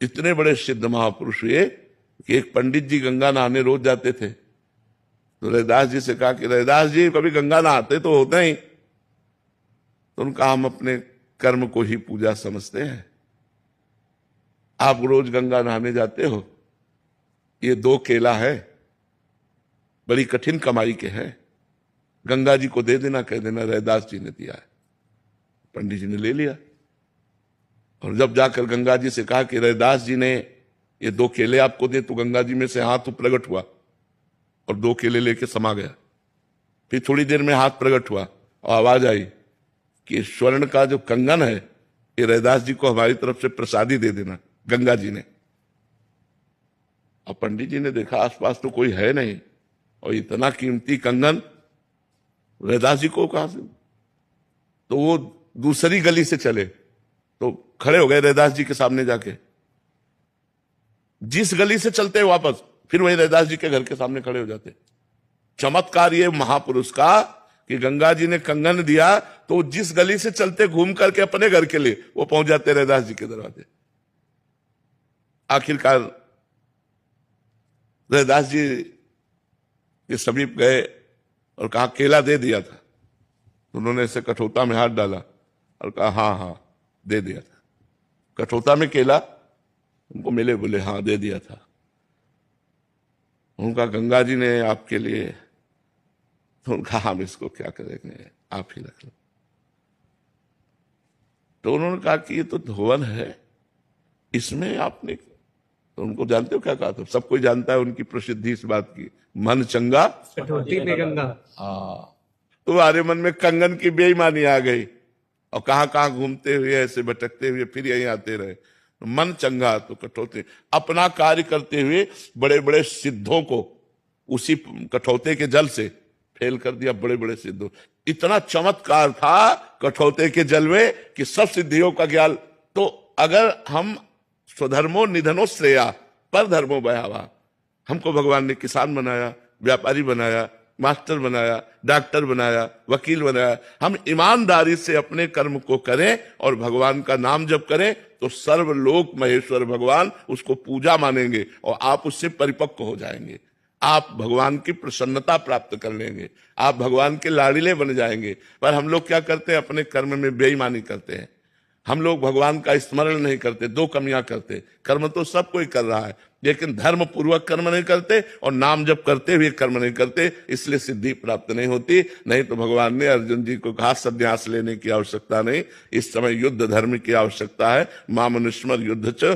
इतने बड़े सिद्ध महापुरुष हुए कि एक पंडित जी गंगा नहाने रोज जाते थे। तो रैदास जी से कहा कि रैदास जी कभी गंगा नहाते तो होते ही। तो उनका हम अपने कर्म को ही पूजा समझते हैं। आप रोज गंगा नहाने जाते हो, ये 2 केला है, बड़ी कठिन कमाई के हैं, गंगा जी को दे देना, कह देना रैदास जी ने दिया है। पंडित जी ने ले लिया और जब जाकर गंगा जी से कहा कि रैदास जी ने ये 2 केले आपको दे, तो गंगा जी में से हाथ प्रकट हुआ और 2 केले लेके समा गया। फिर थोड़ी देर में हाथ प्रकट हुआ और आवाज आई कि स्वर्ण का जो कंगन है ये रैदास जी को हमारी तरफ से प्रसादी दे देना, गंगा जी ने। अब पंडित जी ने देखा आसपास तो कोई है नहीं और इतना कीमती कंगन रैदास जी को कहां से। तो वो दूसरी गली से चले तो खड़े हो गए रैदास जी के सामने जाके। जिस गली से चलते वापस फिर वही रैदास जी के घर के सामने खड़े हो जाते। चमत्कार ये महापुरुष का कि गंगा जी ने कंगन दिया तो जिस गली से चलते घूम करके अपने घर के लिए वो पहुंच जाते रैदास जी के दरवाजे। आखिरकार रैदास जी के समीप गए और कहा केला दे दिया था। तो उन्होंने ऐसे कठोता में हाथ डाला और कहा हाँ हाँ दे दिया था। कठोता में केला उनको मिले, बोले हाँ दे दिया था। उनका गंगा जी ने आपके लिए। तो उनका हम इसको क्या करेंगे, आप ही रख लो। तो उन्होंने कहा कि ये तो धोवन है, इसमें आपने। तो उनको जानते हो क्या कहा था? सब कोई जानता है उनकी प्रसिद्धि इस बात की, मन चंगा कठौती में गंगा। हाँ। तो हमारे मन में कंगन की बेईमानी आ गई और कहां कहां घूमते हुए ऐसे भटकते हुए फिर यहीं आते रहे। मन चंगा तो कठौते, अपना कार्य करते हुए बड़े बड़े सिद्धों को उसी कठौते के जल से फेल कर दिया। बड़े बड़े सिद्धों, इतना चमत्कार था कठौते के जल में कि सब सिद्धियों का ज्ञान। तो अगर हम स्वधर्मो निधनो श्रेया पर धर्मो भयावा, हमको भगवान ने किसान बनाया, व्यापारी बनाया, मास्टर बनाया, डॉक्टर बनाया, वकील बनाया। हम ईमानदारी से अपने कर्म को करें और भगवान का नाम जप करें तो सर्वलोक महेश्वर भगवान उसको पूजा मानेंगे और आप उससे परिपक्व हो जाएंगे। आप भगवान की प्रसन्नता प्राप्त कर लेंगे, आप भगवान के लाड़िले बन जाएंगे। पर हम लोग क्या करते हैं, अपने कर्म में बेईमानी करते हैं। हम लोग भगवान का स्मरण नहीं करते, 2 कमियां करते। कर्म तो सब कोई कर रहा है लेकिन धर्म पूर्वक कर्म नहीं करते और नाम जप करते हुए कर्म नहीं करते, इसलिए सिद्धि प्राप्त नहीं होती। नहीं तो भगवान ने अर्जुन जी को कहा संन्यास लेने की आवश्यकता नहीं, इस समय युद्ध धर्म की आवश्यकता है। मामनुस्मर युद्ध च